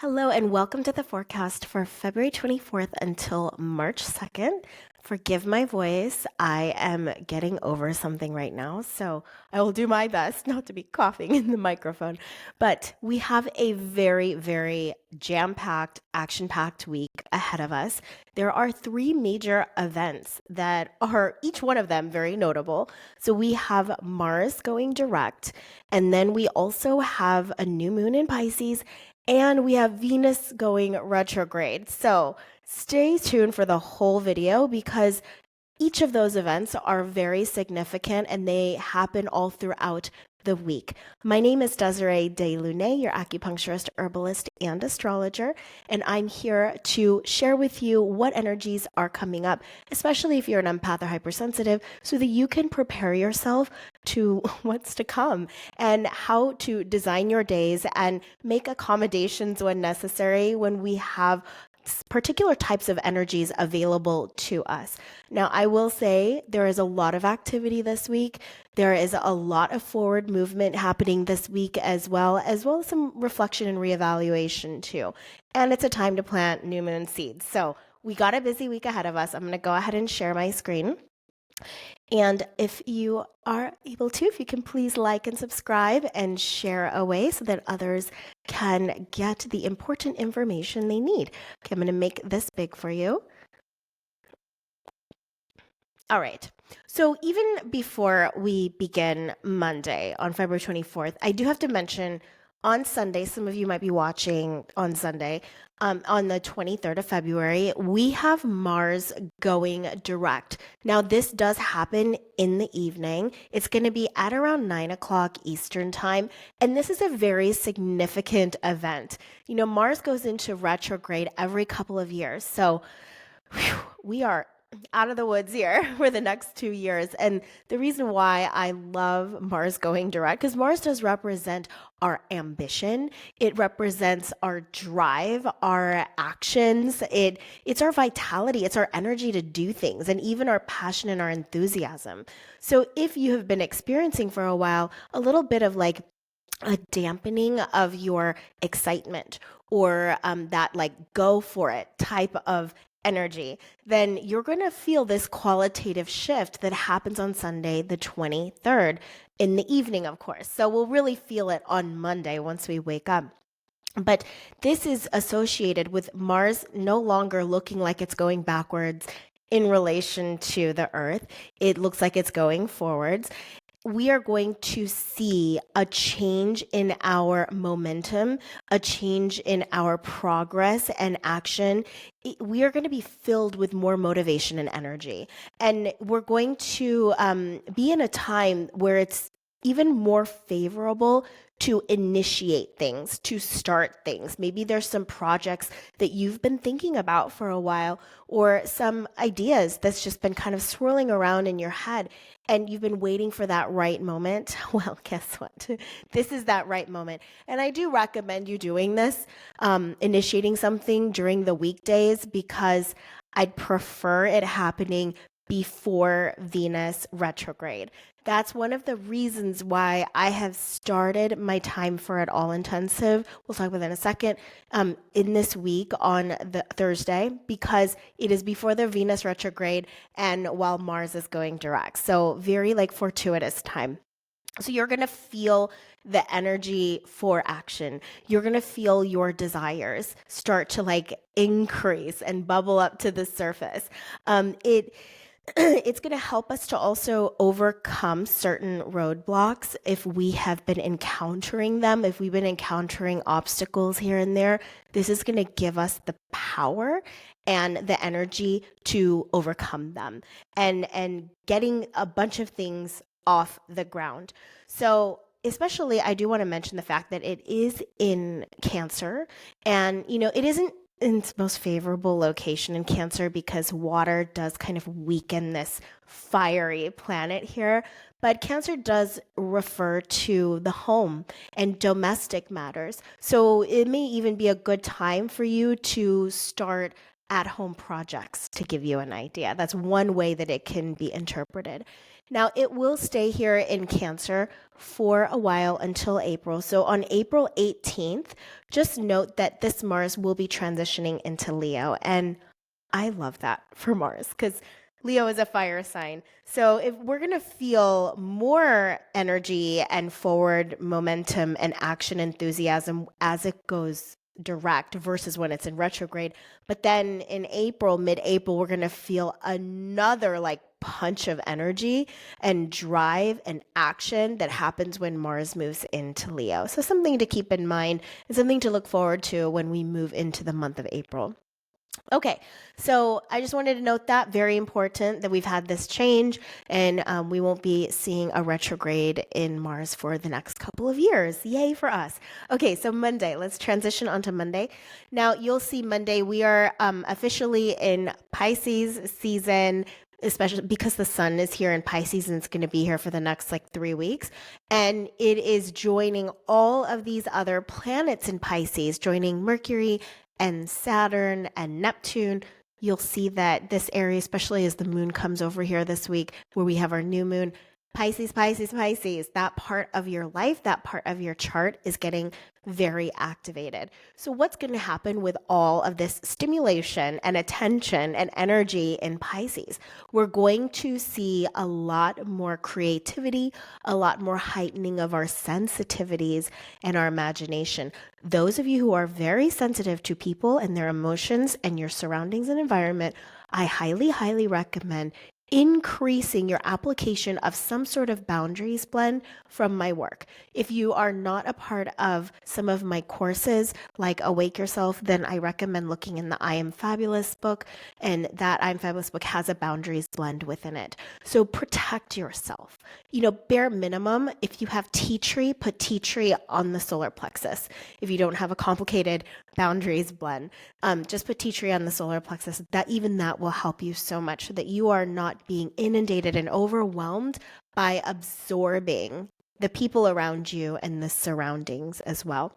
Hello, and welcome to the forecast for February 24th until March 2nd. Forgive my voice. I am getting over something right now, so I will do my best not to be coughing in the microphone. But we have a very, very jam packed, action packed week ahead of us. There are three major events that are each one of them very notable. So we have Mars going direct, and then we also have a new moon in Pisces and we have Venus going retrograde. So stay tuned for the whole video because each of those events are very significant and they happen all throughout the week. My name is Desiree DeLune, your acupuncturist, herbalist, and astrologer, and I'm here to share with you what energies are coming up, especially if you're an empath or hypersensitive, so that you can prepare yourself to what's to come and how to design your days and make accommodations when necessary when we have particular types of energies available to us. Now, I will say there is a lot of activity this week. There is a lot of forward movement happening this week as well as some reflection and reevaluation too. And it's a time to plant new moon seeds. So we got a busy week ahead of us. I'm going to go ahead and share my screen. And if you are able to, if you can please like and subscribe and share away so that others can get the important information they need. Okay, I'm going to make this big for you. All right. So even before we begin Monday on February 24th, I do have to mention on Sunday, some of you might be watching on Sunday, on the 23rd of February, we have Mars going direct. Now, this does happen in the evening. It's going to be at around 9 o'clock Eastern time. And this is a very significant event. You know, Mars goes into retrograde every couple of years. So we are out of the woods here for the next 2 years. And the reason why I love Mars going direct, because Mars does represent our ambition. It represents our drive, our actions. It's our vitality. It's our energy to do things and even our passion and our enthusiasm. So if you have been experiencing for a while, a little bit of like a dampening of your excitement or that like go for it type of energy, then you're going to feel this qualitative shift that happens on Sunday, the 23rd, in the evening, of course. So we'll really feel it on Monday once we wake up. But this is associated with Mars no longer looking like it's going backwards in relation to the Earth. It looks like it's going forwards. We are going to see a change in our momentum, a change in our progress and action. We are going to be filled with more motivation and energy. And we're going to be in a time where it's even more favorable to initiate things, to start things. Maybe there's some projects that you've been thinking about for a while, or some ideas that's just been kind of swirling around in your head, and you've been waiting for that right moment. Well, guess what? This is that right moment. And I do recommend you doing this, initiating something during the weekdays, because I'd prefer it happening before Venus retrograde. That's one of the reasons why I have started my time for it all intensive. We'll talk about that in a second. In this week on the Thursday, because it is before the Venus retrograde and while Mars is going direct. So very like fortuitous time. So you're going to feel the energy for action. You're going to feel your desires start to like increase and bubble up to the surface. It's going to help us to also overcome certain roadblocks if we have been encountering them, if we've been encountering obstacles here and there. This is going to give us the power and the energy to overcome them and getting a bunch of things off the ground. So especially, I do want to mention the fact that it is in Cancer, and you know, it isn't in its most favorable location in Cancer because water does kind of weaken this fiery planet here. But Cancer does refer to the home and domestic matters. So it may even be a good time for you to start at-home projects, to give you an idea. That's one way that it can be interpreted. Now, it will stay here in Cancer for a while until April. So on April 18th, just note that this Mars will be transitioning into Leo. And I love that for Mars because Leo is a fire sign. So if we're going to feel more energy and forward momentum and action enthusiasm as it goes direct versus when it's in retrograde. But then in April, mid-April, we're going to feel another like punch of energy and drive and action that happens when Mars moves into Leo. So something to keep in mind and something to look forward to when we move into the month of April. Okay, so I just wanted to note that very important that we've had this change and we won't be seeing a retrograde in Mars for the next couple of years. Yay for us. Okay, so Monday, let's transition onto Monday. Now you'll see Monday, we are officially in Pisces season, especially because the sun is here in Pisces and it's going to be here for the next like 3 weeks. And it is joining all of these other planets in Pisces, joining Mercury and Saturn and Neptune. You'll see that this area, especially as the moon comes over here this week, where we have our new moon, Pisces, that part of your life, that part of your chart is getting very activated. So what's going to happen with all of this stimulation and attention and energy in Pisces? We're going to see a lot more creativity, a lot more heightening of our sensitivities and our imagination. Those of you who are very sensitive to people and their emotions and your surroundings and environment, I highly, highly recommend increasing your application of some sort of boundaries blend from my work. If you are not a part of some of my courses like Awake Yourself, then I recommend looking in the I Am Fabulous book, and that I Am Fabulous book has a boundaries blend within it. So protect yourself. Bare minimum, if you have tea tree, put tea tree on the solar plexus. If you don't have a complicated boundaries blend, just put tea tree on the solar plexus. That will help you so much so that you are not being inundated and overwhelmed by absorbing the people around you and the surroundings as well.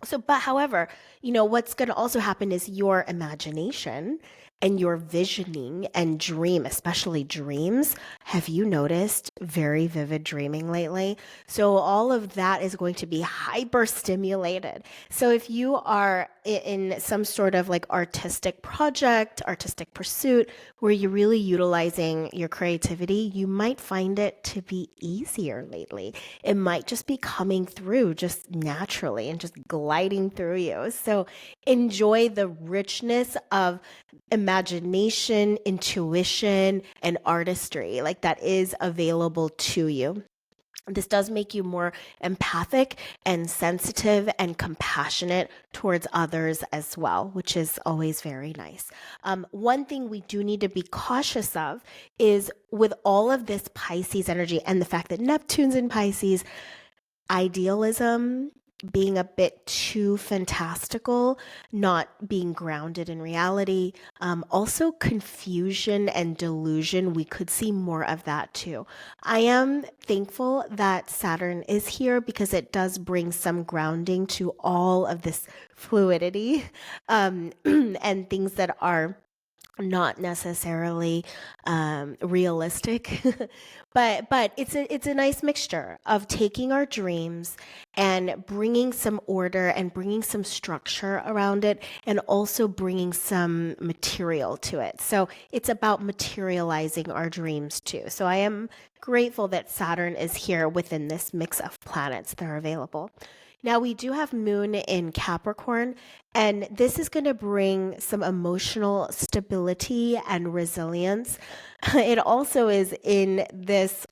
So, but however, what's going to also happen is your imagination and your visioning and dream, especially dreams. Have you noticed very vivid dreaming lately? So all of that is going to be hyper stimulated. So if you are in some sort of like artistic project, artistic pursuit, where you're really utilizing your creativity, you might find it to be easier lately. It might just be coming through just naturally and just gliding through you. So enjoy the richness of imagination, intuition, and artistry like that is available to you. This does make you more empathic and sensitive and compassionate towards others as well, which is always very nice. One thing we do need to be cautious of is with all of this Pisces energy and the fact that Neptune's in Pisces, idealism, being a bit too fantastical, not being grounded in reality, also confusion and delusion. We could see more of that too. I am thankful that Saturn is here because it does bring some grounding to all of this fluidity and things that are not necessarily realistic, but it's a nice mixture of taking our dreams and bringing some order and bringing some structure around it, and also bringing some material to it. So it's about materializing our dreams too. So I am grateful that Saturn is here within this mix of planets that are available. Now, we do have Moon in Capricorn, and this is going to bring some emotional stability and resilience. It also is in this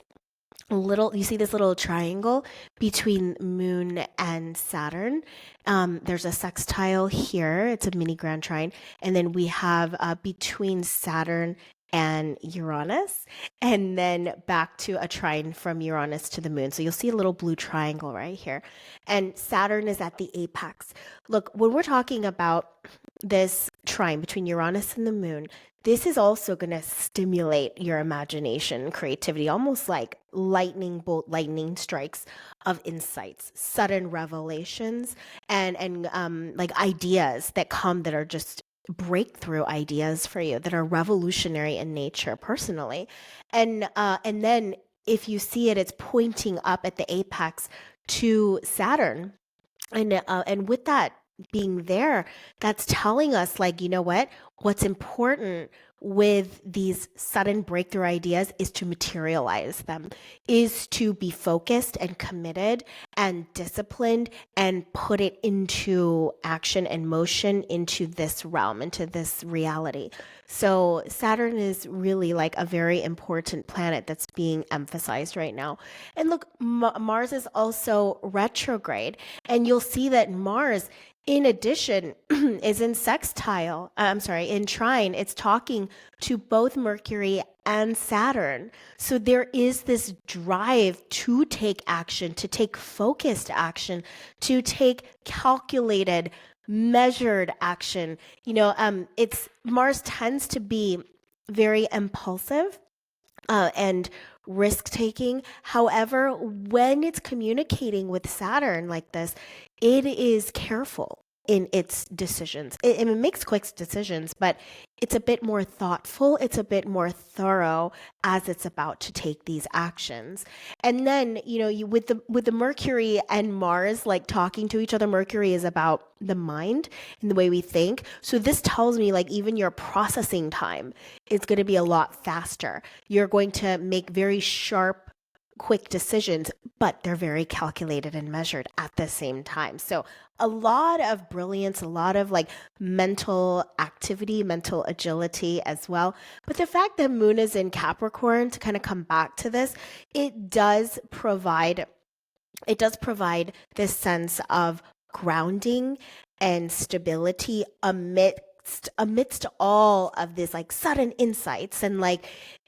you see this little triangle between Moon and Saturn. There's a sextile here. It's a mini grand trine. And then we have between Saturn and Uranus, and then back to a trine from Uranus to the moon. So you'll see a little blue triangle right here. And Saturn is at the apex. Look, when we're talking about this trine between Uranus and the moon, this is also going to stimulate your imagination, creativity, almost like lightning bolt, lightning strikes of insights, sudden revelations, and like ideas that come that are just breakthrough ideas for you that are revolutionary in nature personally. And then if you see it, it's pointing up at the apex to Saturn. And with that being there, that's telling us, like, you know what? What's important with these sudden breakthrough ideas is to materialize them, is to be focused and committed and disciplined and put it into action and motion into this realm, into this reality. So Saturn is really like a very important planet that's being emphasized right now. And look, Mars is also retrograde, and you'll see that Mars, in addition, is in sextile. In trine. It's talking to both Mercury and Saturn. So there is this drive to take action, to take focused action, to take calculated, measured action. It's Mars tends to be very impulsive and risk taking. However, when it's communicating with Saturn like this, it is careful in its decisions. It makes quick decisions, but it's a bit more thoughtful. It's a bit more thorough as it's about to take these actions. And then, with the Mercury and Mars like talking to each other, Mercury is about the mind and the way we think. So this tells me, like, even your processing time is going to be a lot faster. You're going to make very sharp, quick decisions, but they're very calculated and measured at the same time. So a lot of brilliance, a lot of like mental activity, mental agility as well. But the fact that Moon is in Capricorn, to kind of come back to this, it does provide this sense of grounding and stability amidst all of this like sudden insights and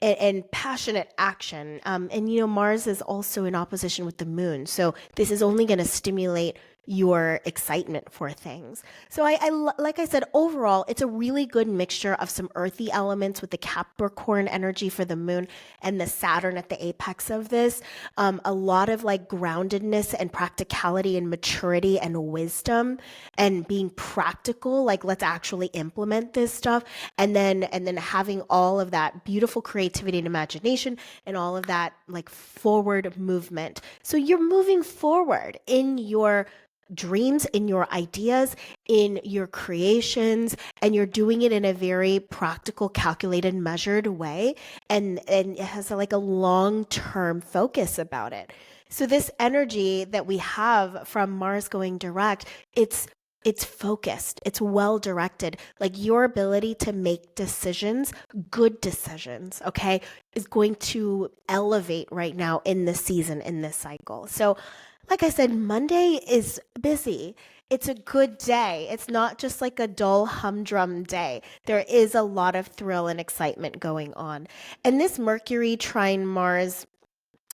and passionate action. Mars is also in opposition with the Moon, so this is only going to stimulate your excitement for things. So like I said, overall, it's a really good mixture of some earthy elements with the Capricorn energy for the Moon and the Saturn at the apex of this. A lot of like groundedness and practicality and maturity and wisdom and being practical, like let's actually implement this stuff. And then having all of that beautiful creativity and imagination and all of that like forward movement. So you're moving forward in your dreams, in your ideas, in your creations, and you're doing it in a very practical, calculated, measured way, and it has like a long-term focus about it. So this energy that we have from Mars going direct, it's focused, it's well directed. Like your ability to make decisions, good decisions, okay, is going to elevate right now in this season, in this cycle. So like I said, Monday is busy. It's a good day. It's not just like a dull humdrum day. There is a lot of thrill and excitement going on. And this Mercury trine Mars,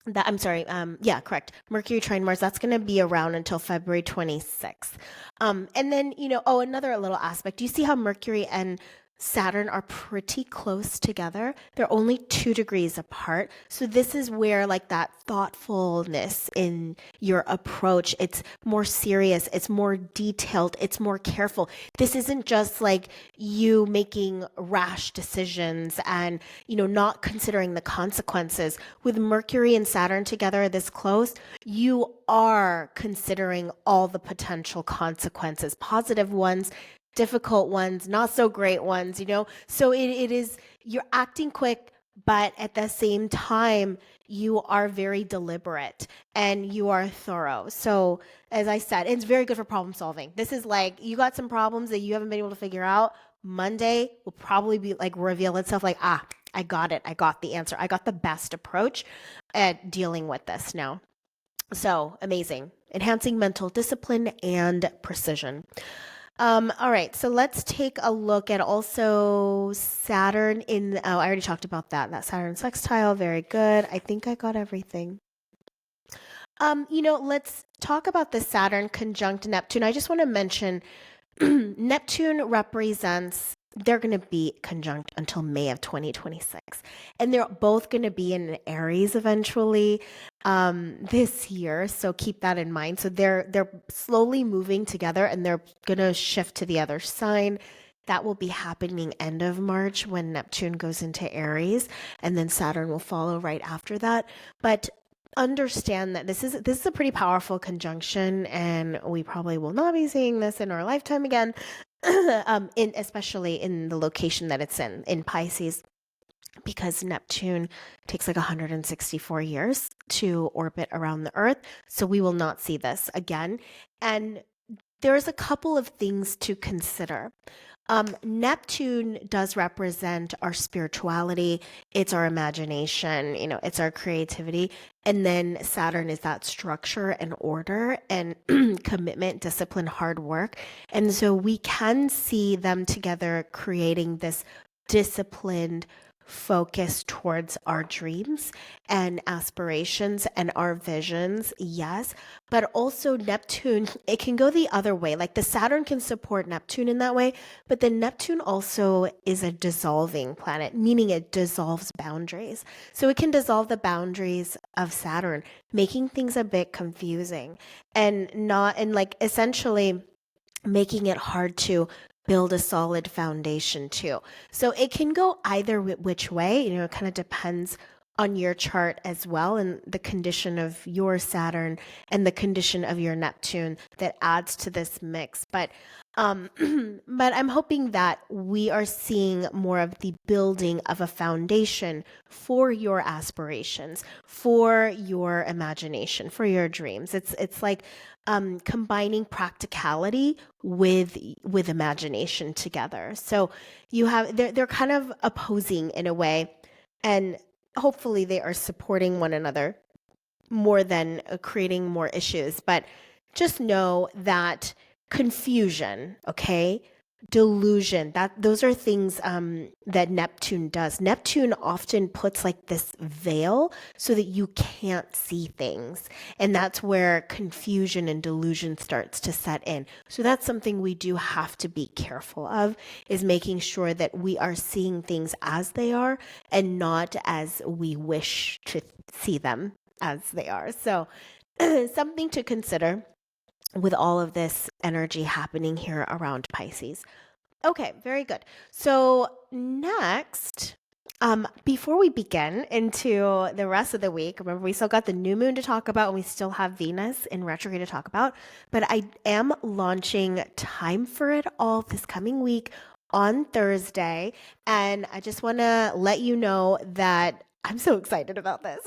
Mercury trine Mars, that's going to be around until February 26th. And then, another little aspect. Do you see how Mercury and Saturn are pretty close together? They're only 2 degrees apart. So this is where like that thoughtfulness in your approach, it's more serious, it's more detailed, it's more careful. This isn't just like you making rash decisions and, not considering the consequences. With Mercury and Saturn together this close, you are considering all the potential consequences, positive ones, difficult ones, not so great ones, So it is, you're acting quick, but at the same time, you are very deliberate and you are thorough. So as I said, it's very good for problem solving. This is like, you got some problems that you haven't been able to figure out. Monday will probably be like reveal itself like, I got it. I got the answer. I got the best approach at dealing with this now. So amazing. Enhancing mental discipline and precision. All right, so let's take a look at also Saturn I already talked about that Saturn sextile. Very good. I think I got everything. Let's talk about the Saturn conjunct Neptune. I just want to mention Neptune represents, they're going to be conjunct until May of 2026. And they're both going to be in Aries eventually this year. So keep that in mind. So they're slowly moving together and they're going to shift to the other sign That will be happening end of March when Neptune goes into Aries, and then Saturn will follow right after that. But understand that this is a pretty powerful conjunction, and we probably will not be seeing this in our lifetime again. In especially in the location that it's in Pisces, because Neptune takes like 164 years to orbit around the Earth. So we will not see this again. And there's a couple of things to consider. Neptune does represent our spirituality. It's our imagination, it's our creativity. And then Saturn is that structure and order and commitment, discipline, hard work. And so we can see them together creating this disciplined focus towards our dreams and aspirations and our visions, yes, but also Neptune, it can go the other way. Like the Saturn can support Neptune in that way, but then Neptune also is a dissolving planet, meaning it dissolves boundaries. So it can dissolve the boundaries of Saturn, making things a bit confusing and like essentially making it hard to build a solid foundation too. So it can go either which way, it kind of depends on your chart as well and the condition of your Saturn and the condition of your Neptune that adds to this mix. But but I'm hoping that we are seeing more of the building of a foundation for your aspirations, for your imagination, for your dreams. It's like combining practicality with imagination together. So you have they're kind of opposing in a way, and hopefully they are supporting one another more than creating more issues. But just know that confusion, okay, delusion, that those are things that Neptune does. Neptune often puts like this veil so that you can't see things, and that's where confusion and delusion starts to set in. So that's something we do have to be careful of, is making sure that we are seeing things as they are and not as we wish to see them as they are. So something to consider with all of this energy happening here around Pisces. Okay, very good. So next, before we begin into the rest of the week, remember we still got the new moon to talk about and we still have Venus in retrograde to talk about, but I am launching Time for It All this coming week on Thursday. And I just want to let you know that I'm so excited about this.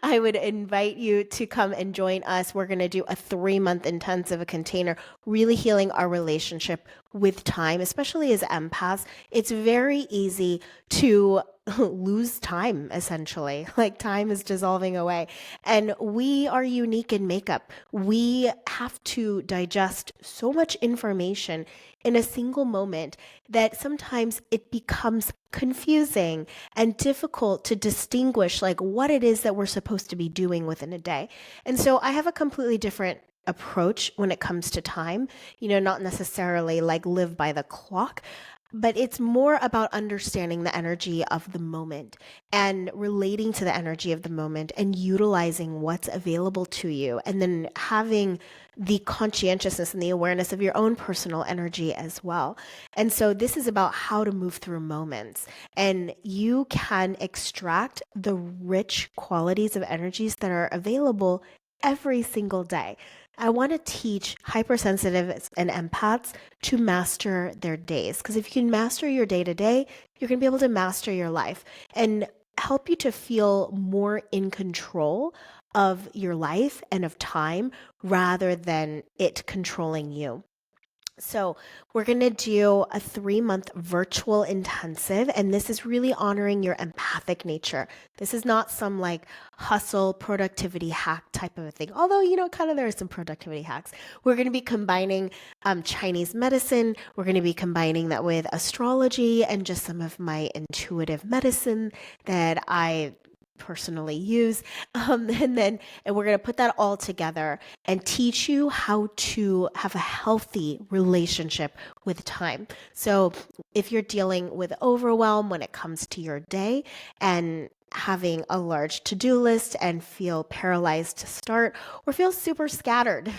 I would invite you to come and join us. We're going to do a 3-month intensive container, really healing our relationship with time, especially as empaths. It's very easy to lose time, essentially. Like time is dissolving away. And we are unique in makeup. We have to digest so much information in a single moment that sometimes it becomes confusing and difficult to distinguish like what it is that we're supposed to be doing within a day. And so I have a completely different approach when it comes to time, not necessarily like live by the clock, but it's more about understanding the energy of the moment and relating to the energy of the moment and utilizing what's available to you, and then having the conscientiousness and the awareness of your own personal energy as well. And so this is about how to move through moments, and you can extract the rich qualities of energies that are available every single day. I want to teach hypersensitives and empaths to master their days, because if you can master your day to day, you're going to be able to master your life and help you to feel more in control of your life and of time rather than it controlling you. So we're going to do a 3-month virtual intensive, and this is really honoring your empathic nature. This is not some like hustle productivity hack type of a thing, although, kind of there are some productivity hacks. We're going to be combining Chinese medicine. We're going to be combining that with astrology and just some of my intuitive medicine that I personally use, and we're going to put that all together and teach you how to have a healthy relationship with time. So if you're dealing with overwhelm when it comes to your day and having a large to-do list and feel paralyzed to start, or feel super scattered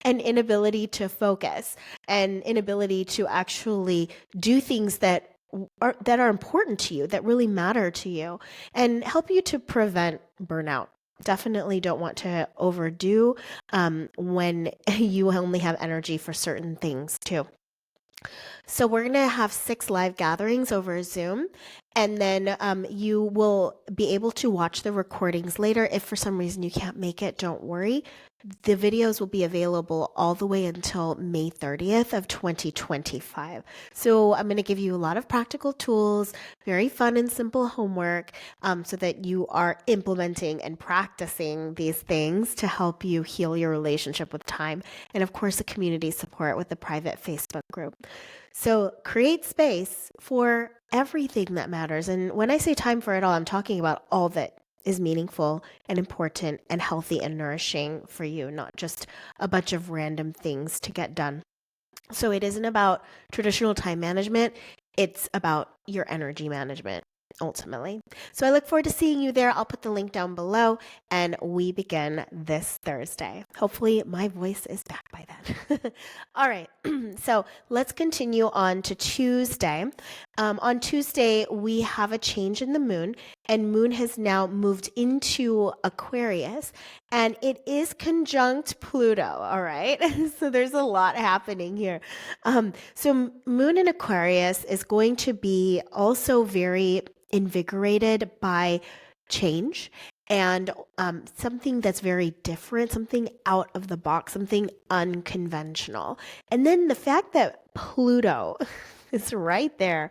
and inability to focus and inability to actually do things that are important to you, that really matter to you, and help you to prevent burnout. Definitely don't want to overdo when you only have energy for certain things too. So we're going to have 6 live gatherings over Zoom, and then you will be able to watch the recordings later. If for some reason you can't make it, don't worry. The videos will be available all the way until May 30th of 2025. So I'm going to give you a lot of practical tools, very fun and simple homework, so that you are implementing and practicing these things to help you heal your relationship with time. And of course, the community support with the private Facebook group. So create space for everything that matters. And when I say time for it all, I'm talking about all that is meaningful and important and healthy and nourishing for you, not just a bunch of random things to get done. So it isn't about traditional time management. It's about your energy management, ultimately. So I look forward to seeing you there. I'll put the link down below, and we begin this Thursday. Hopefully my voice is back by then. All right, so let's continue on to Tuesday. On Tuesday, we have a change in the moon, and moon has now moved into Aquarius, and it is conjunct Pluto, all right? So there's a lot happening here. So moon in Aquarius is going to be also very invigorated by change and something that's very different, something out of the box, something unconventional. And then the fact that Pluto is right there,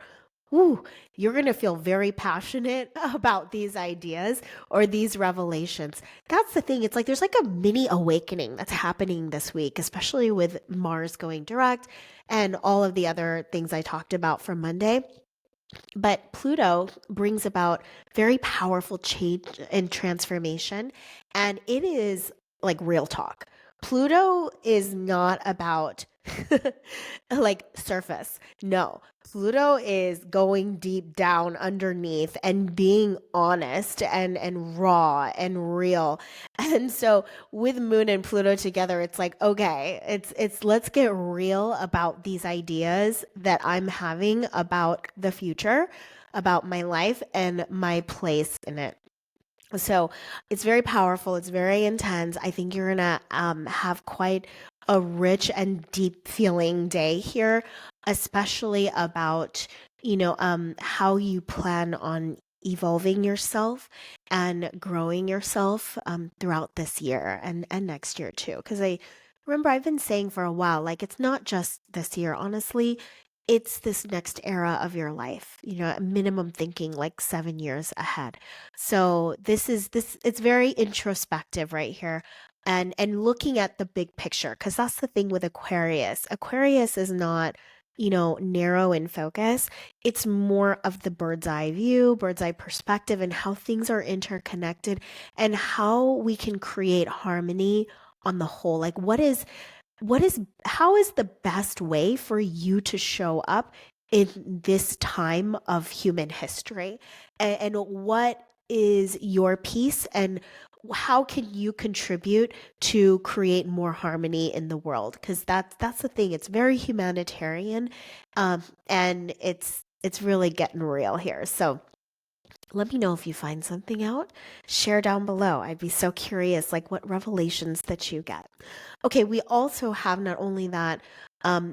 ooh, you're going to feel very passionate about these ideas or these revelations. That's the thing. It's like there's like a mini awakening that's happening this week, especially with Mars going direct and all of the other things I talked about from Monday. But Pluto brings about very powerful change and transformation, and it is like real talk. Pluto is not about like surface. No, Pluto is going deep down underneath and being honest and raw and real. And so with Moon and Pluto together, it's like, okay, it's let's get real about these ideas that I'm having about the future, about my life and my place in it. So it's very powerful. It's very intense. I think you're gonna have quite a rich and deep feeling day here, especially about how you plan on evolving yourself and growing yourself throughout this year and next year too. Because I remember I've been saying for a while, like it's not just this year. Honestly, it's this next era of your life. Minimum thinking like 7 years ahead. So this it's very introspective right here, and looking at the big picture, because that's the thing with Aquarius. Aquarius is not narrow in focus. It's more of the bird's eye view, bird's eye perspective, and how things are interconnected and how we can create harmony on the whole. Like how is the best way for you to show up in this time of human history, and what is your piece, and how can you contribute to create more harmony in the world? Because that's the thing. It's very humanitarian, and it's really getting real here. So let me know if you find something out. Share down below. I'd be so curious, like what revelations that you get. Okay, we also have not only that,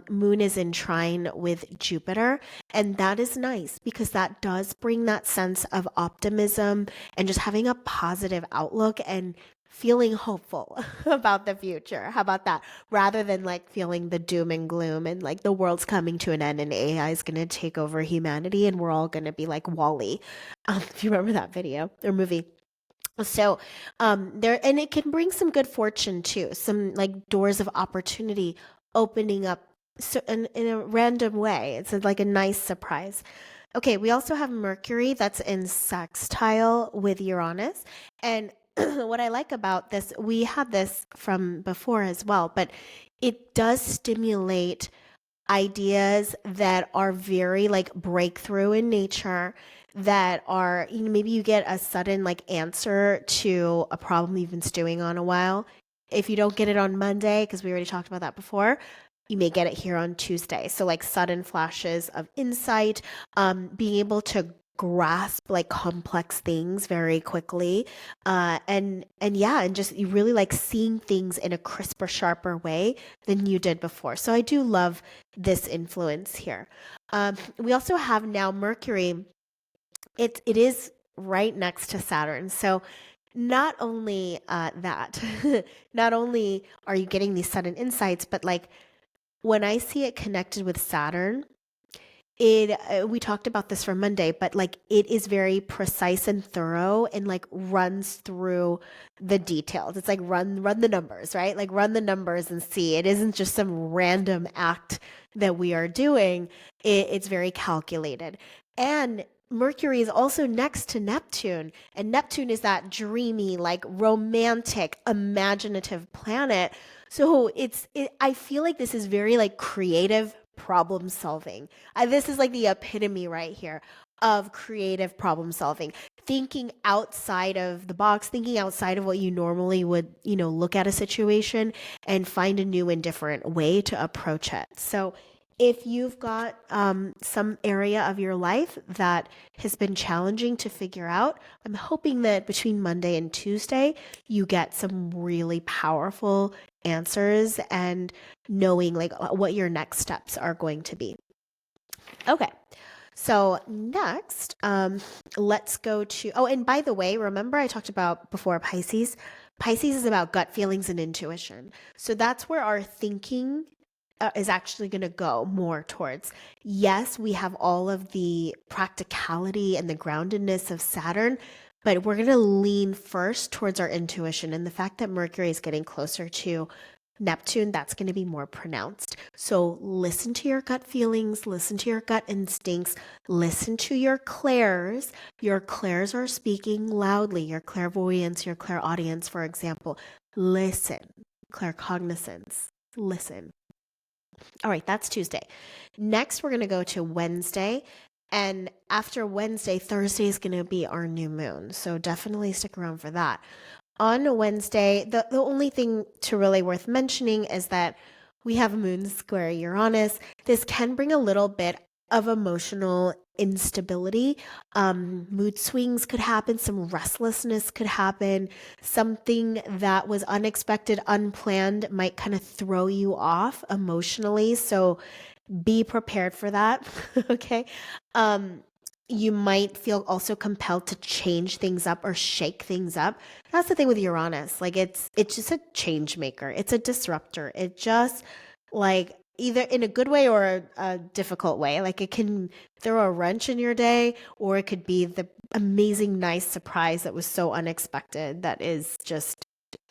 Moon is in trine with Jupiter, and that is nice because that does bring that sense of optimism and just having a positive outlook and feeling hopeful about the future. How about that? Rather than like feeling the doom and gloom and like the world's coming to an end and AI is going to take over humanity and we're all going to be like Wall-E. If you remember that video or movie. So there, and it can bring some good fortune too, some like doors of opportunity opening up so in a random way. It's like a nice surprise. Okay, we also have Mercury that's in sextile with Uranus. And what I like about this, we had this from before as well, but it does stimulate ideas that are very like breakthrough in nature, that are, maybe you get a sudden like answer to a problem you've been stewing on a while. If you don't get it on Monday, because we already talked about that before, you may get it here on Tuesday. So like sudden flashes of insight, being able to grasp like complex things very quickly, and yeah, and just you really like seeing things in a crisper, sharper way than you did before. So I do love this influence here. We also have now Mercury. It is right next to Saturn, so not only that, not only are you getting these sudden insights, but like when I see it connected with Saturn, it we talked about this for Monday, but like it is very precise and thorough and like runs through the details. It's like run the numbers, right? Like run the numbers and see. It isn't just some random act that we are doing. It's very calculated. And Mercury is also next to Neptune, and Neptune is that dreamy, like romantic, imaginative planet. So I feel like this is very like creative problem solving. This is like the epitome right here of creative problem solving, thinking outside of the box, thinking outside of what you normally would, look at a situation and find a new and different way to approach it. So if you've got some area of your life that has been challenging to figure out, I'm hoping that between Monday and Tuesday, you get some really powerful answers and knowing like what your next steps are going to be. Okay. So next, let's go to, oh, and by the way, remember I talked about before Pisces? Pisces is about gut feelings and intuition. So that's where our thinking is actually going to go more towards. Yes, we have all of the practicality and the groundedness of Saturn, but we're going to lean first towards our intuition. And the fact that Mercury is getting closer to Neptune, that's going to be more pronounced. So listen to your gut feelings, listen to your gut instincts, listen to your clairs. Your clairs are speaking loudly, your clairvoyance, your clairaudience, for example. Listen, claircognizance, listen. All right, that's Tuesday. Next, we're going to go to Wednesday. And after Wednesday, Thursday is going to be our new moon. So definitely stick around for that. On Wednesday, the only thing to really worth mentioning is that we have a moon square Uranus. This can bring a little bit of emotional instability. Mood swings could happen, some restlessness could happen, something that was unexpected, unplanned might kind of throw you off emotionally. So be prepared for that. Okay. You might feel also compelled to change things up or shake things up. That's the thing with Uranus. Like it's just a change maker. It's a disruptor. It just like either in a good way or a difficult way. Like it can throw a wrench in your day, or it could be the amazing, nice surprise that was so unexpected that is just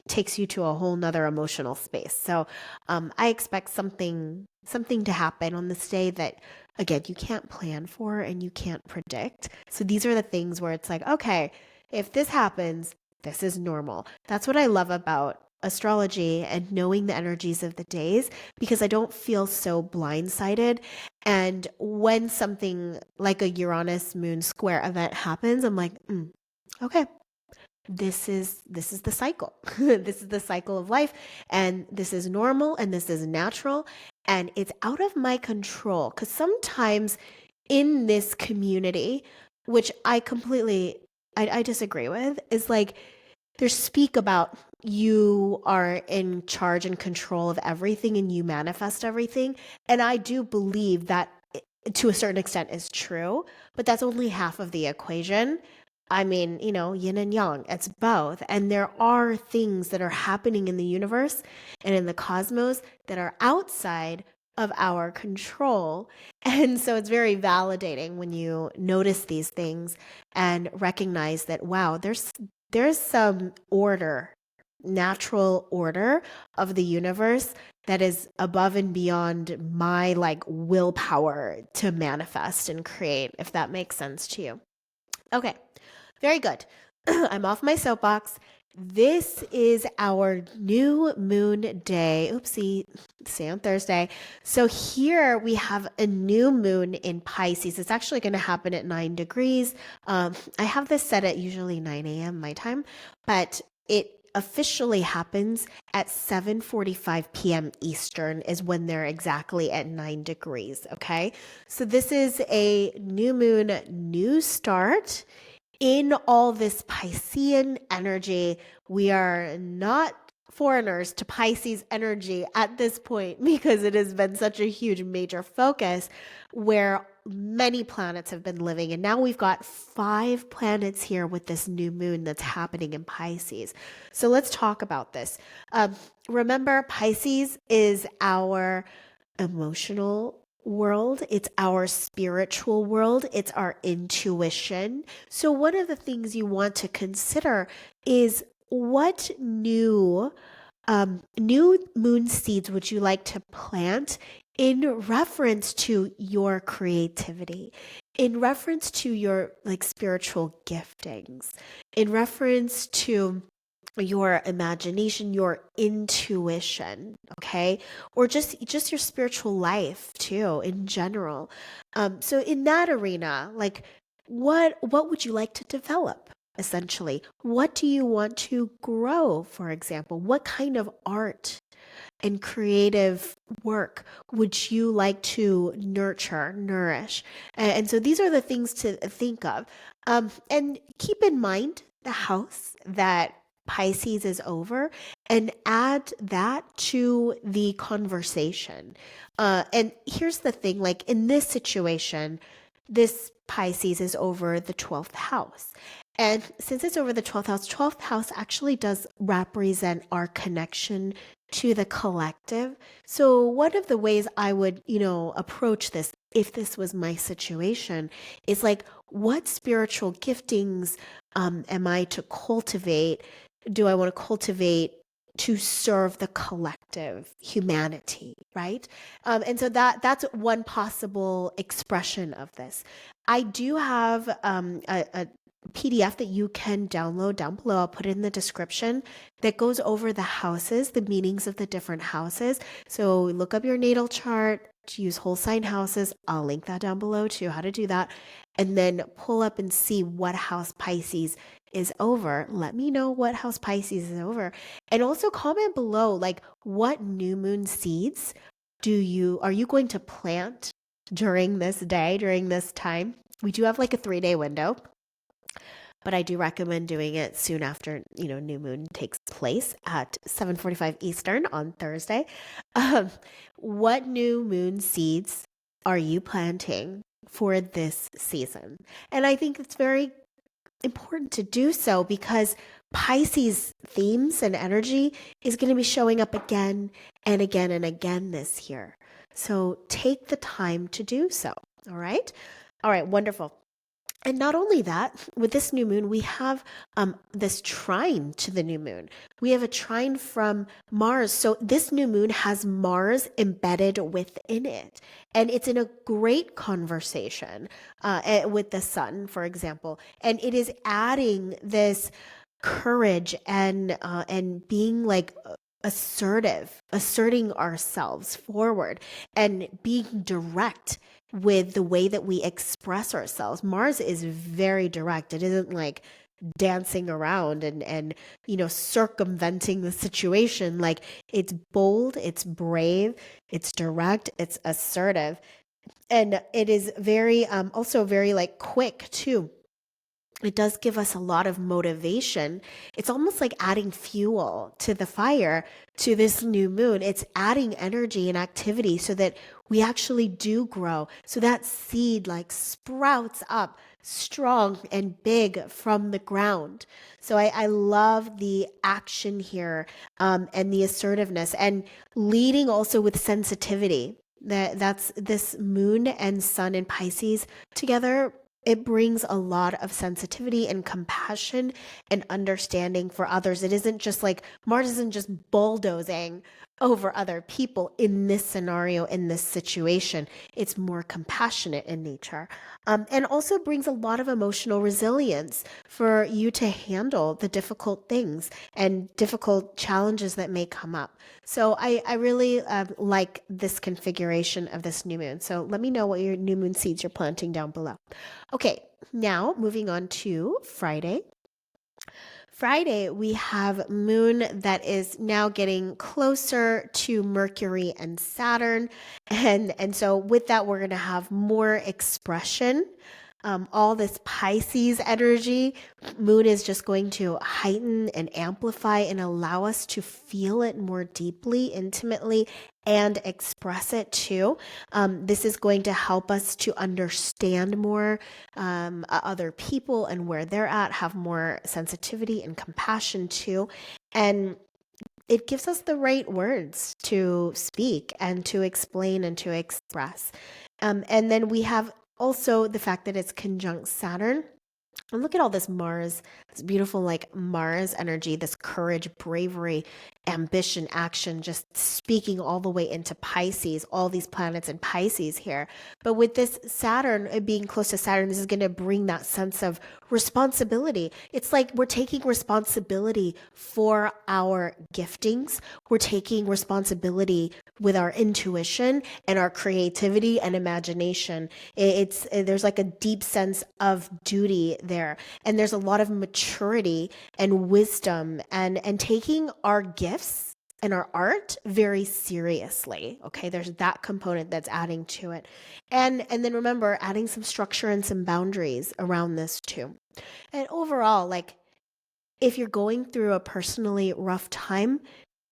takes you to a whole nother emotional space. So I expect something to happen on this day that again you can't plan for and you can't predict. So these are the things where it's like, okay, if this happens, this is normal. That's what I love about astrology and knowing the energies of the days, because I don't feel so blindsided. And when something like a Uranus moon square event happens, I'm like, okay, this is the cycle. This is the cycle of life, and this is normal and this is natural, and it's out of my control. Because sometimes in this community, which I disagree with, is like there's speak about you are in charge and control of everything and you manifest everything, and I do believe that to a certain extent is true, but that's only half of the equation. I mean, yin and yang, it's both. And there are things that are happening in the universe and in the cosmos that are outside of our control. And so it's very validating when you notice these things and recognize that, wow, there's some order, natural order of the universe that is above and beyond my like willpower to manifest and create, if that makes sense to you. Okay. Very good. I'm off my soapbox. This is our new moon day. Oopsie, say on Thursday. So here we have a new moon in Pisces. It's actually going to happen at 9 degrees. I have this set at usually 9 a.m. my time, but it officially happens at 7:45 p.m. Eastern is when they're exactly at 9 degrees. Okay. So this is a new moon, new start in all this Piscean energy. We are not foreigners to Pisces energy at this point because it has been such a huge major focus where many planets have been living. And now we've got 5 planets here with this new moon that's happening in Pisces. So let's talk about this. Remember, Pisces is our emotional world, it's our spiritual world, it's our intuition. So, one of the things you want to consider is what new moon seeds would you like to plant in reference to your creativity, in reference to your like spiritual giftings, in reference to your imagination, your intuition, okay? Or just your spiritual life too in general. So in that arena, like what would you like to develop essentially? What do you want to grow, for example? What kind of art and creative work would you like to nurture, nourish? And so these are the things to think of. And keep in mind the house that Pisces is over and add that to the conversation. And here's the thing, like in this situation, this Pisces is over the 12th house. And since it's over the 12th house actually does represent our connection to the collective. So one of the ways I would, approach this if this was my situation is like, what spiritual giftings am I to cultivate? Do I want to cultivate to serve the collective humanity, right? And so that's one possible expression of this. I do have a PDF that you can download down below. I'll put it in the description that goes over the houses, the meanings of the different houses. So look up your natal chart to use whole sign houses. I'll link that down below too, how to do that. And then pull up and see what house Pisces is over. Let me know what house Pisces is over. And also comment below, like what new moon seeds are you going to plant during this day, during this time? We do have like a 3-day window, but I do recommend doing it soon after, new moon takes place at 7:45 Eastern on Thursday. What new moon seeds are you planting for this season? And I think it's very important to do so because Pisces themes and energy is going to be showing up again and again and again this year. So take the time to do so. All right. All right. Wonderful. And not only that, with this new moon, we have this trine to the new moon. We have a trine from Mars. So this new moon has Mars embedded within it. And it's in a great conversation with the sun, for example. And it is adding this courage and being like asserting ourselves forward and being direct with the way that we express ourselves. Mars is very direct. It isn't like dancing around and circumventing the situation. Like it's bold, it's brave, it's direct, it's assertive. And it is very also very like quick too. It does give us a lot of motivation. It's almost like adding fuel to the fire to this new moon. It's adding energy and activity so that we actually do grow. So that seed like sprouts up strong and big from the ground. So I love the action here and the assertiveness and leading also with sensitivity. That's this moon and sun in Pisces together. It brings a lot of sensitivity and compassion and understanding for others. It isn't just like Mars isn't just bulldozing over other people in this scenario, in this situation. It's more compassionate in nature. And also brings a lot of emotional resilience for you to handle the difficult things and difficult challenges that may come up. So I really like this configuration of this new moon. So let me know what your new moon seeds you're planting down below. Okay, now moving on to Friday. Friday, we have moon that is now getting closer to Mercury and Saturn. And so with that, we're going to have more expression. All this Pisces energy, moon is just going to heighten and amplify and allow us to feel it more deeply, intimately, and express it too. This is going to help us to understand more other people and where they're at, have more sensitivity and compassion too. And it gives us the right words to speak and to explain and to express. And then we have also the fact that it's conjunct Saturn. And look at all this Mars, this beautiful like Mars energy, this courage, bravery, ambition, action, just speaking all the way into Pisces, all these planets in Pisces here. But with this Saturn being close to Saturn, this is going to bring that sense of responsibility. It's like we're taking responsibility for our giftings. We're taking responsibility with our intuition and our creativity and imagination. There's like a deep sense of duty there, and there's a lot of maturity and wisdom and taking our gifts and our art very seriously. Okay, there's that component that's adding to it, and then remember adding some structure and some boundaries around this too. And overall, like if you're going through a personally rough time,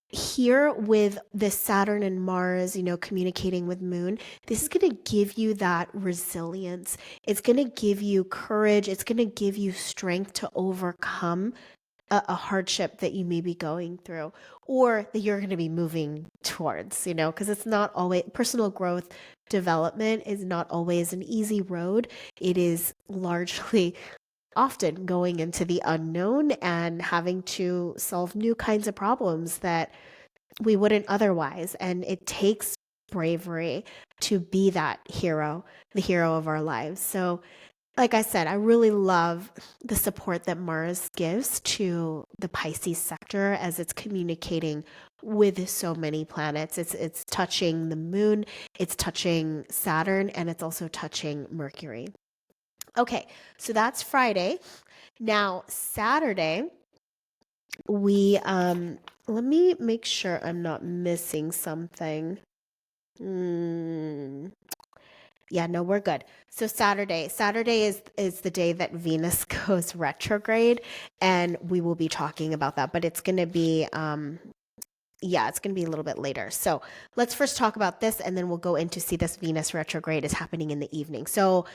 here with the Saturn and Mars, communicating with Moon, this is going to give you that resilience. It's going to give you courage. It's going to give you strength to overcome a hardship that you may be going through or that you're going to be moving towards, because it's not always personal growth. Development is not always an easy road. It is largely often going into the unknown and having to solve new kinds of problems that we wouldn't otherwise. And it takes bravery to be that hero, the hero of our lives. So, like I said, I really love the support that Mars gives to the Pisces sector as it's communicating with so many planets. It's touching the moon, it's touching Saturn, and it's also touching Mercury. Okay, so that's Friday. Now, Saturday, we let me make sure I'm not missing something. Yeah, no, we're good. So Saturday is the day that Venus goes retrograde, and we will be talking about that, but it's going to be it's going to be a little bit later. So let's first talk about this, and then we'll go into see this Venus retrograde is happening in the evening. So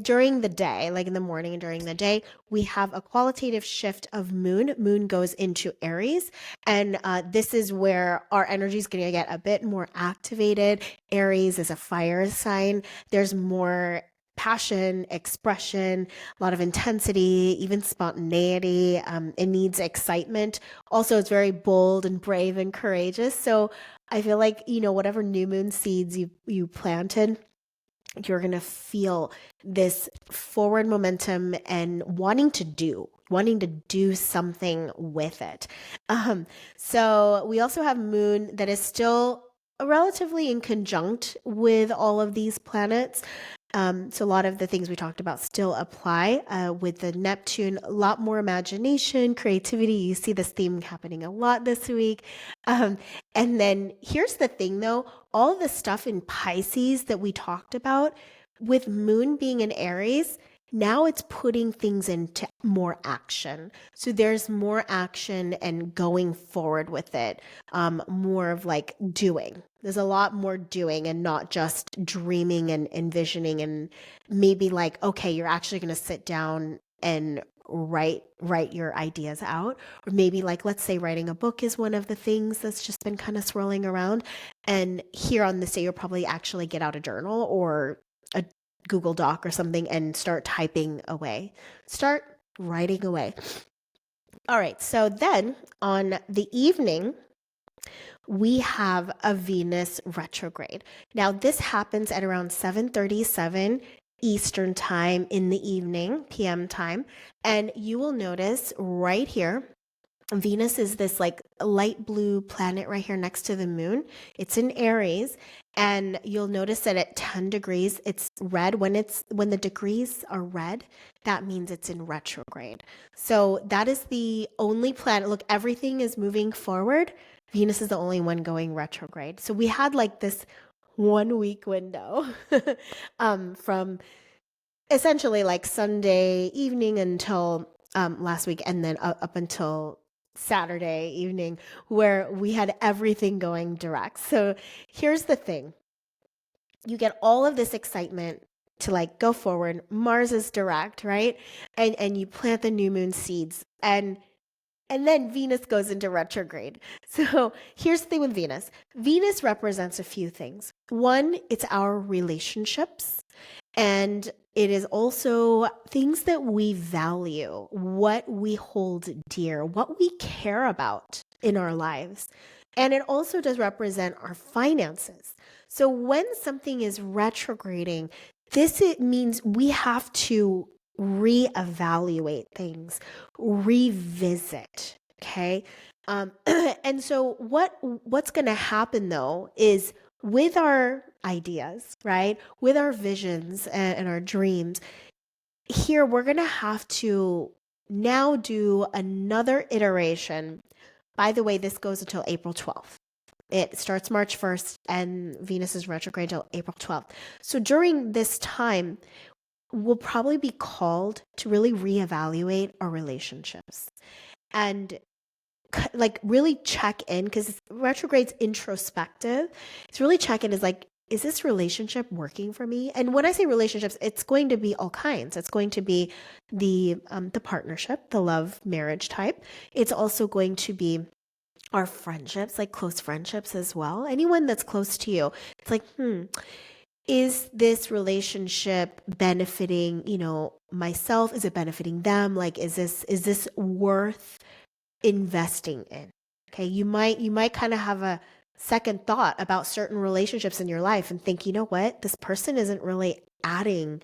during the day, like in the morning and during the day, we have a qualitative shift of moon. Moon goes into Aries, and this is where our energy is going to get a bit more activated. Aries is a fire sign. There's more passion, expression, a lot of intensity, even spontaneity. It needs excitement. Also, it's very bold and brave and courageous. So I feel like, whatever new moon seeds you planted, you're going to feel this forward momentum and wanting to do something with it. So we also have moon that is still relatively in conjunct with all of these planets. So a lot of the things we talked about still apply with the Neptune, a lot more imagination, creativity. You see this theme happening a lot this week. And then here's the thing though, all the stuff in Pisces that we talked about with moon being in Aries, now it's putting things into more action. So there's more action and going forward with it, more of like doing. There's a lot more doing and not just dreaming and envisioning and maybe like, okay, you're actually going to sit down and write your ideas out. Or maybe like, let's say writing a book is one of the things that's just been kind of swirling around. And here on this day, you'll probably actually get out a journal or a Google Doc or something and start typing away. Start writing away. All right. So then on the evening, we have a Venus retrograde. Now, this happens at around 7:37 Eastern time in the evening, PM time. And you will notice right here, Venus is this like light blue planet right here next to the moon. It's in Aries, and you'll notice that at 10 degrees it's red. When the degrees are red, that means it's in retrograde. So that is the only planet. Look, everything is moving forward. Venus is the only one going retrograde. So we had like this 1 week window from essentially like Sunday evening until last week, and then up until Saturday evening, where we had everything going direct. So here's the thing: you get all of this excitement to like go forward. Mars is direct, right? And you plant the new moon seeds, and then Venus goes into retrograde. So here's the thing with Venus. Venus represents a few things. One, it's our relationships. And it is also things that we value, what we hold dear, what we care about in our lives. And it also does represent our finances. So when something is retrograding, it means we have to reevaluate things, revisit. Okay. And so what's going to happen though is with our ideas, right? With our visions and our dreams, here we're going to have to now do another iteration. By the way, this goes until April 12th. It starts March 1st and Venus is retrograde until April 12th. So during this time, we'll probably be called to really reevaluate our relationships and like really check in, because retrograde's introspective. It's really check in is like, is this relationship working for me? And when I say relationships, it's going to be all kinds. It's going to be the partnership, the love marriage type. It's also going to be our friendships, like close friendships as well. Anyone that's close to you, it's like, is this relationship benefiting, myself? Is it benefiting them? Like, is this worth investing in? Okay, you might kind of have a second thought about certain relationships in your life and think, you know what, this person isn't really adding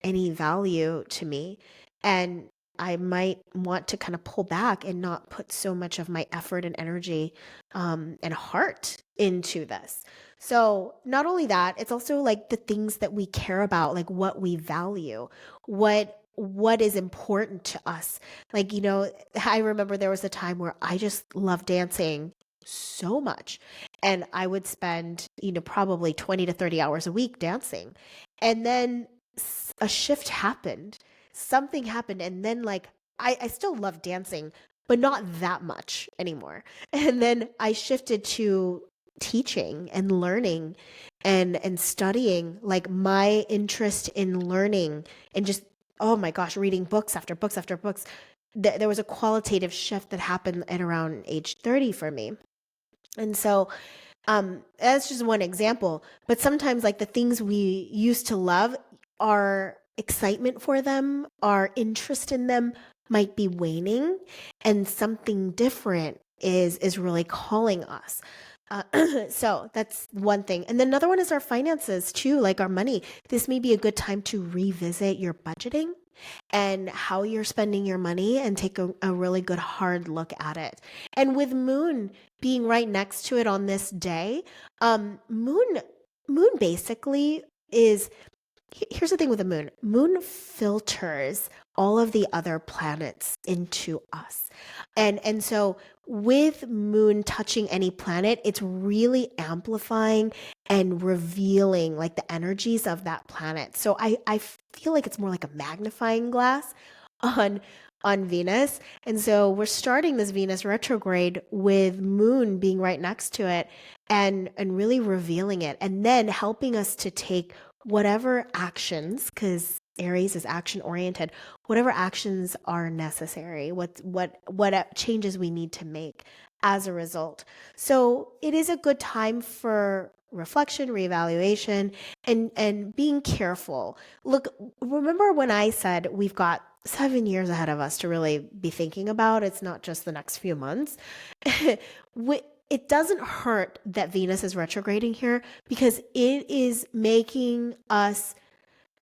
any value to me, and I might want to kind of pull back and not put so much of my effort and energy and heart into this. So not only that, it's also like the things that we care about, like what we value, what is important to us. Like, I remember there was a time where I just loved dancing so much, and I would spend, probably 20 to 30 hours a week dancing. And then a shift happened. Something happened, and then like I still love dancing, but not that much anymore. And then I shifted to teaching and learning and studying, like my interest in learning and just, oh my gosh, reading books after books after books. There was a qualitative shift that happened at around age 30 for me. And so that's just one example. But sometimes like the things we used to love, our excitement for them, our interest in them might be waning, and something different is really calling us. So that's one thing. And then another one is our finances too, like our money. This may be a good time to revisit your budgeting and how you're spending your money and take a really good hard look at it. And with moon being right next to it on this day, moon basically is, here's the thing with the moon. Moon filters all of the other planets into us. And so with moon touching any planet, it's really amplifying and revealing like the energies of that planet. So I feel like it's more like a magnifying glass on Venus. And so we're starting this Venus retrograde with moon being right next to it and really revealing it, and then helping us to take whatever actions, because Aries is action oriented, whatever actions are necessary, what changes we need to make as a result. So it is a good time for reflection, reevaluation, and being careful. Look, remember when I said we've got 7 years ahead of us to really be thinking about? It's not just the next few months. it doesn't hurt that Venus is retrograding here because it is making us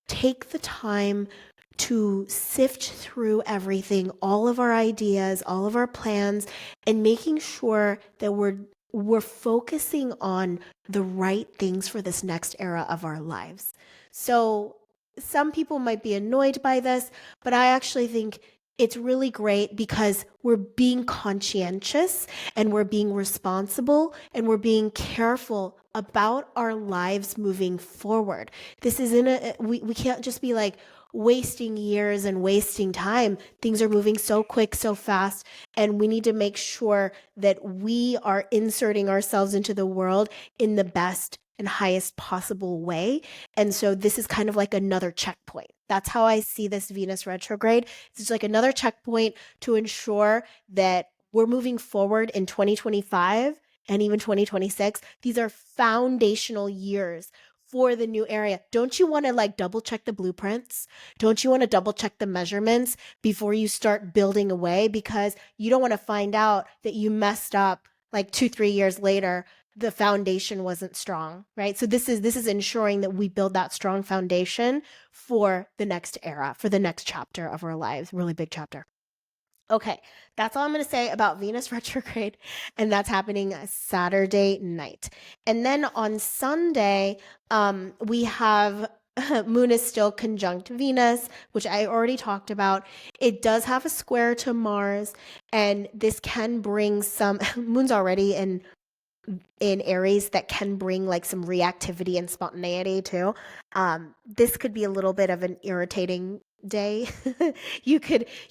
take the time to sift through everything, all of our ideas, all of our plans, and making sure that we're focusing on the right things for this next era of our lives. So some people might be annoyed by this, but I actually think it's really great because we're being conscientious and we're being responsible and we're being careful about our lives moving forward. This isn't we can't just be like wasting years and wasting time. Things are moving so quick, so fast, and we need to make sure that we are inserting ourselves into the world in the best and highest possible way. And so this is kind of like another checkpoint. That's how I see this Venus retrograde. It's like another checkpoint to ensure that we're moving forward in 2025 and even 2026. These are foundational years for the new area. Don't you want to like double check the blueprints? Don't you want to double check the measurements before you start building away? Because you don't want to find out that you messed up like 2-3 years later, the foundation wasn't strong, right? So this is ensuring that we build that strong foundation for the next era, for the next chapter of our lives, really big chapter. Okay, that's all I'm going to say about Venus retrograde, and that's happening Saturday night. And then on Sunday, we have Moon is still conjunct Venus, which I already talked about. It does have a square to Mars, and this can bring some, Moon's already in Aries, that can bring like some reactivity and spontaneity too. This could be a little bit of an irritating day.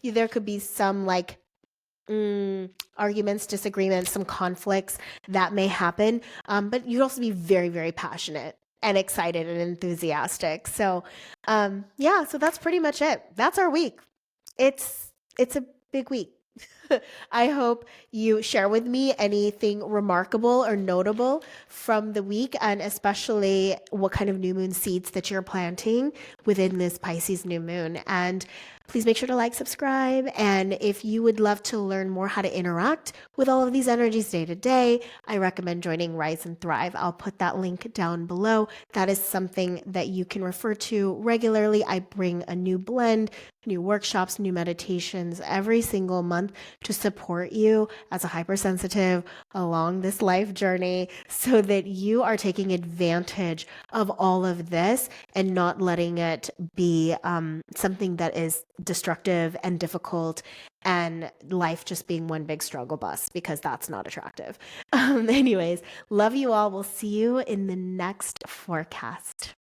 There could be some like arguments, disagreements, some conflicts that may happen. But you'd also be very, very passionate and excited and enthusiastic. So, yeah, so that's pretty much it. That's our week. It's a big week. I hope you share with me anything remarkable or notable from the week, and especially what kind of new moon seeds that you're planting within this Pisces new moon. And please make sure to like, subscribe. And if you would love to learn more how to interact with all of these energies day to day, I recommend joining Rise and Thrive. I'll put that link down below. That is something that you can refer to regularly. I bring a new blend, new workshops, new meditations every single month to support you as a hypersensitive along this life journey so that you are taking advantage of all of this and not letting it be something that is destructive and difficult and life just being one big struggle bus, because that's not attractive. Anyways, love you all. We'll see you in the next forecast.